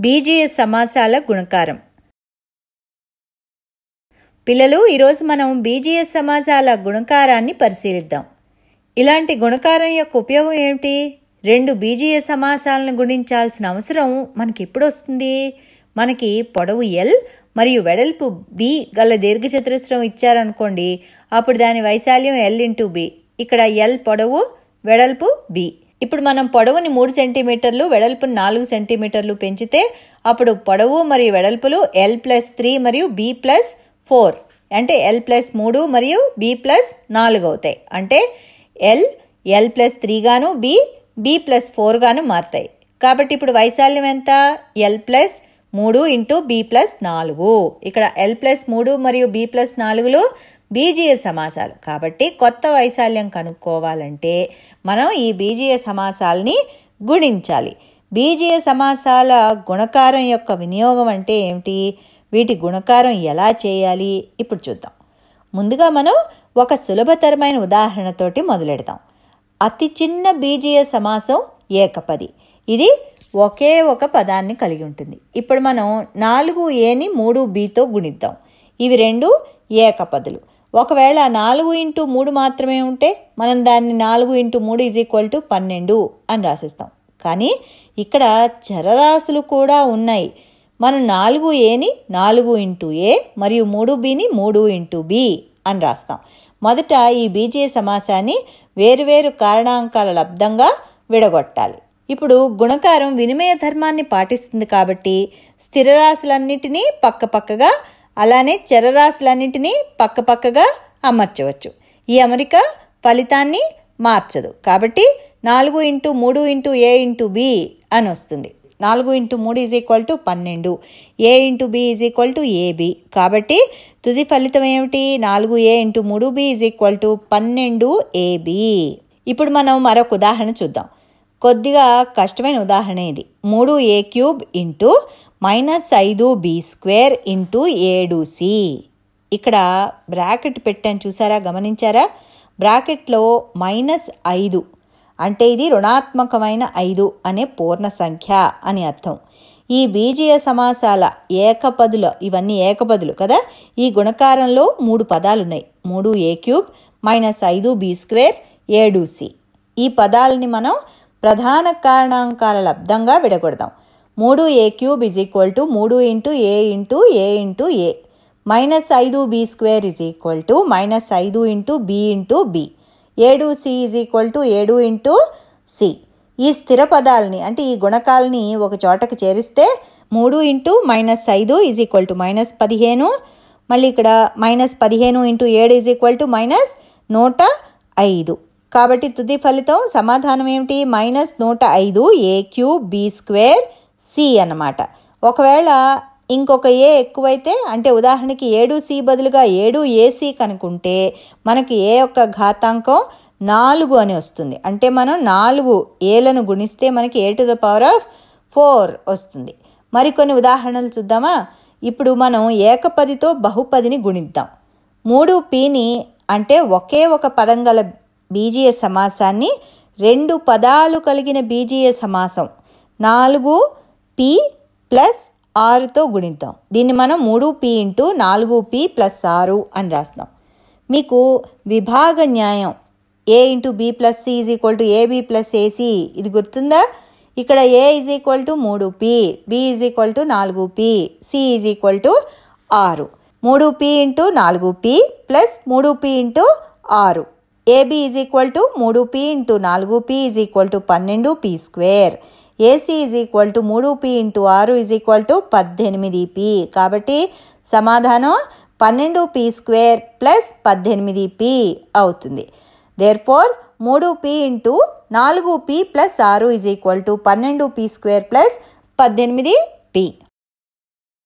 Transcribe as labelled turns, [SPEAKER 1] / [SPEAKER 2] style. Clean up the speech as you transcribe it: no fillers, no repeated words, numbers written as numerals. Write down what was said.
[SPEAKER 1] బీజీయ సమాసాల గుణకారం. పిల్లలు, ఈరోజు మనం బీజీయ సమాసాల గుణకారాన్ని పరిశీలిద్దాం. ఇలాంటి గుణకారం యొక్క ఉపయోగం ఏమిటి? రెండు బీజీయ సమాసాలను గుణించాల్సిన అవసరం మనకి ఎప్పుడు వస్తుంది? మనకి పొడవు ఎల్ మరియు వెడల్పు బి గల దీర్ఘచతురస్రం ఇచ్చారనుకోండి, అప్పుడు దాని వైశాల్యం ఎల్ ఇంటూ బి. ఇక్కడ ఎల్ పొడవు, వెడల్పు బి. ఇప్పుడు మనం పొడవుని 3 సెంటీమీటర్లు, వెడల్పుని 4 సెంటీమీటర్లు పెంచితే అప్పుడు పొడవు మరియు వెడల్పులు L+3 మరియు B+4 అంటే L+3 మరియు B+4 అవుతాయి. అంటే L+3 గాను B+4 గాను మారుతాయి. కాబట్టి ఇప్పుడు వైశాల్యం ఎంత? L+3 into B+4. ఇక్కడ L+3 మరియు B+4లు బీజీయ సమాసాలు. కాబట్టి కొత్త వైశాల్యం కనుక్కోవాలంటే మనం ఈ బీజీయ సమాసాలని గుణించాలి. బీజీయ సమాసాల గుణకారం యొక్క వినియోగం అంటే ఏమిటి? వీటి గుణకారం ఎలా చేయాలి ఇప్పుడు చూద్దాం. ముందుగా మనం ఒక సులభతరమైన ఉదాహరణతోటి మొదలెడదాం. అతి చిన్న బీజీయ సమాసం ఏకపది. ఇది ఒకే ఒక పదాన్ని కలిగి ఉంటుంది. ఇప్పుడు మనం 4aని 3bతో గుణిద్దాం. ఇవి రెండు ఏకపదులు. ఒకవేళ 4x3 మాత్రమే ఉంటే మనం దాన్ని 4x3 12 అని రాసిస్తాం. కానీ ఇక్కడ చరరాశులు కూడా ఉన్నాయి. మనం 4aని 4x a మరియు 3bని 3x b అని రాస్తాం. మొదట ఈ బీజీయ సమాసాన్ని వేరువేరు కారణాంకాల లబ్దంగా విడగొట్టాలి. ఇప్పుడు గుణకారం వినిమయ ధర్మాన్ని పాటిస్తుంది కాబట్టి స్థిరరాశులన్నిటినీ పక్కపక్కగా, అలానే చరరాశులన్నింటినీ పక్కపక్కగా అమర్చవచ్చు. ఈ అమరిక ఫలితాన్ని మార్చదు. కాబట్టి 4x3 a అని వస్తుంది. 4x3 12, a b. కాబట్టి తుది ఫలితం ఏమిటి? 4a×3b 12ab. ఇప్పుడు మనం మరొక ఉదాహరణ చూద్దాం. కొద్దిగా కష్టమైన ఉదాహరణ ఇది. 3a³ into -5b² into 7c. ఇక్కడ బ్రాకెట్ పెట్టాను, చూసారా, గమనించారా? బ్రాకెట్లో -5 అంటే ఇది రుణాత్మకమైన 5 అనే పూర్ణ సంఖ్య అని అర్థం. ఈ బీజీయ సమాసాల ఏకపదుల, ఇవన్నీ ఏకపదులు కదా, ఈ గుణకారంలో 3 పదాలున్నాయి. 3a³ -5b² 7c. ఈ పదాలని మనం ప్రధాన కారణాంకాల లబ్దంగా విడగొడదాం. 3a³ 3 × a × a × a. -5b² -5 × b × b. 7c 7 × c. ఈ స్థిర పదాలని అంటే ఈ గుణకాలని ఒక చోటకు చేరిస్తే 3 × -5 -15. మళ్ళీ ఇక్కడ -15 × 7 -105. కాబట్టి తుది ఫలితం సమాధానం ఏమిటి? -105 a³b² c అన్నమాట. ఒకవేళ ఇంకొక ఏ ఎక్కువైతే, అంటే ఉదాహరణకి 7c బదులుగా 7ac కనుక్కుంటే మనకి ఏ యొక్క ఘాతాంకం 4 అని వస్తుంది. అంటే మనం 4 ఏలను గుణిస్తే మనకి a⁴ వస్తుంది. మరికొన్ని ఉదాహరణలు చూద్దామా? ఇప్పుడు మనం ఏకపదితో బహుపదిని గుణిద్దాం. 3pని అంటే ఒకే ఒక పదం గల బీజీయ సమాసాన్ని 2 పదాలు కలిగిన బీజీయ సమాసం 4p + 6తో గుణిద్దాం. దీన్ని మనం 3p × 4p + 6 అని రాస్తాం. మీకు విభాగ న్యాయం a × b + c ab + ac ఇది గుర్తుందా? ఇక్కడ a 3p, b 4p, c 6. 3p × 4p + 3p × 6. ab 3p × 4p 12p². ac 3p × 6 18p. కాబట్టి సమాధానం 12p² + 18p అవుతుంది. Therefore 3p × 4p + 6 12p² + 18p.